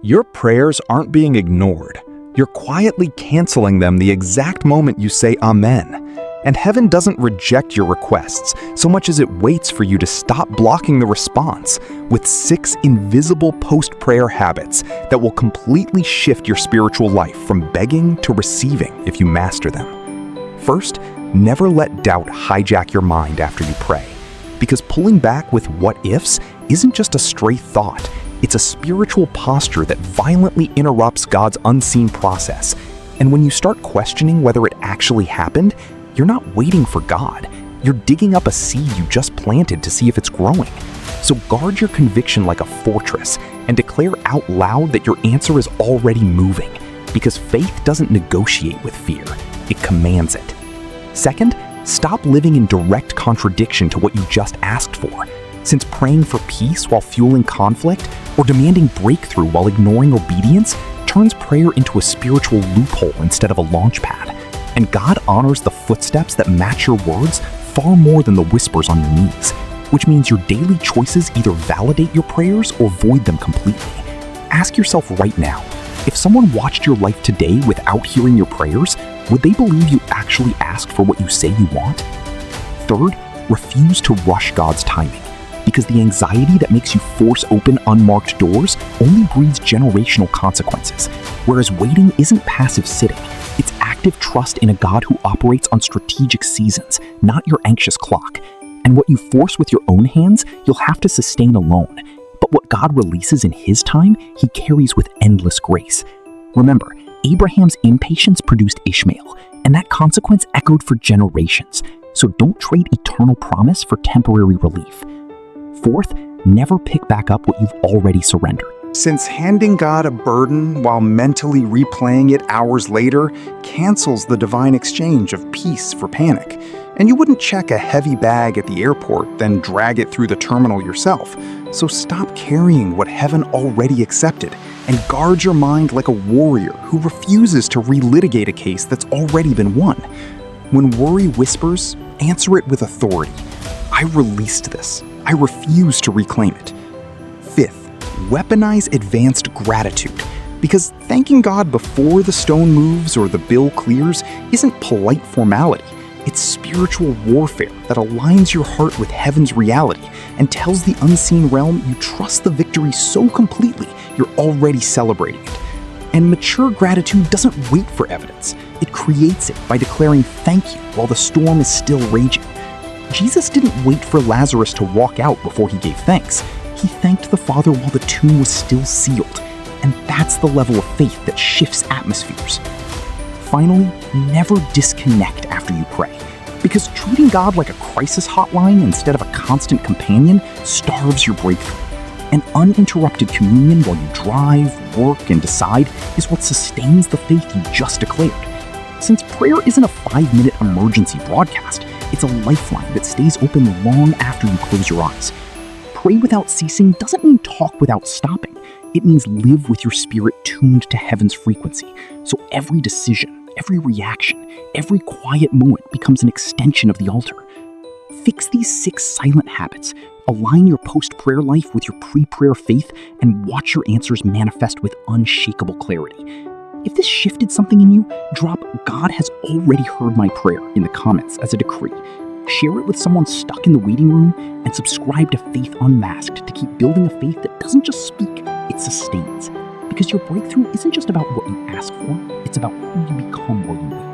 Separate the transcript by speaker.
Speaker 1: Your prayers aren't being ignored. You're quietly canceling them the exact moment you say Amen. And heaven doesn't reject your requests so much as it waits for you to stop blocking the response with 6 invisible post-prayer habits that will completely shift your spiritual life from begging to receiving if you master them. First, never let doubt hijack your mind after you pray, because pulling back with what ifs isn't just a stray thought. It's a spiritual posture that violently interrupts God's unseen process. And when you start questioning whether it actually happened, you're not waiting for God. You're digging up a seed you just planted to see if it's growing. So guard your conviction like a fortress and declare out loud that your answer is already moving, because faith doesn't negotiate with fear, it commands it. Second, stop living in direct contradiction to what you just asked for, since praying for peace while fueling conflict or demanding breakthrough while ignoring obedience turns prayer into a spiritual loophole instead of a launch pad. And God honors the footsteps that match your words far more than the whispers on your knees, which means your daily choices either validate your prayers or void them completely. Ask yourself right now, if someone watched your life today without hearing your prayers, would they believe you actually asked for what you say you want? Third, refuse to rush God's timing, because the anxiety that makes you force open unmarked doors only breeds generational consequences, whereas waiting isn't passive sitting. It's active trust in a God who operates on strategic seasons, not your anxious clock. And what you force with your own hands, you'll have to sustain alone. But what God releases in His time, He carries with endless grace. Remember, Abraham's impatience produced Ishmael, and that consequence echoed for generations. So don't trade eternal promise for temporary relief. Fourth, never pick back up what you've already surrendered.
Speaker 2: Since handing God a burden while mentally replaying it hours later cancels the divine exchange of peace for panic, and you wouldn't check a heavy bag at the airport, then drag it through the terminal yourself. So stop carrying what heaven already accepted, and guard your mind like a warrior who refuses to relitigate a case that's already been won. When worry whispers, answer it with authority. I released this. I refuse to reclaim it. Fifth, weaponize advanced gratitude, because thanking God before the stone moves or the bill clears isn't polite formality. It's spiritual warfare that aligns your heart with heaven's reality and tells the unseen realm you trust the victory so completely you're already celebrating it. And mature gratitude doesn't wait for evidence. It creates it by declaring thank you while the storm is still raging. Jesus didn't wait for Lazarus to walk out before He gave thanks. He thanked the Father while the tomb was still sealed. And that's the level of faith that shifts atmospheres. Finally, never disconnect after you pray, because treating God like a crisis hotline instead of a constant companion starves your breakthrough. An uninterrupted communion while you drive, work, and decide is what sustains the faith you just declared. Since prayer isn't a 5-minute emergency broadcast, it's a lifeline that stays open long after you close your eyes. Pray without ceasing doesn't mean talk without stopping. It means live with your spirit tuned to heaven's frequency. So every decision, every reaction, every quiet moment becomes an extension of the altar. Fix these 6 silent habits, align your post-prayer life with your pre-prayer faith, and watch your answers manifest with unshakable clarity. If this shifted something in you, drop "God has already heard my prayer" in the comments as a decree. Share it with someone stuck in the waiting room, and subscribe to Faith Unmasked to keep building a faith that doesn't just speak, it sustains. Because your breakthrough isn't just about what you ask for, it's about who you become while you wait.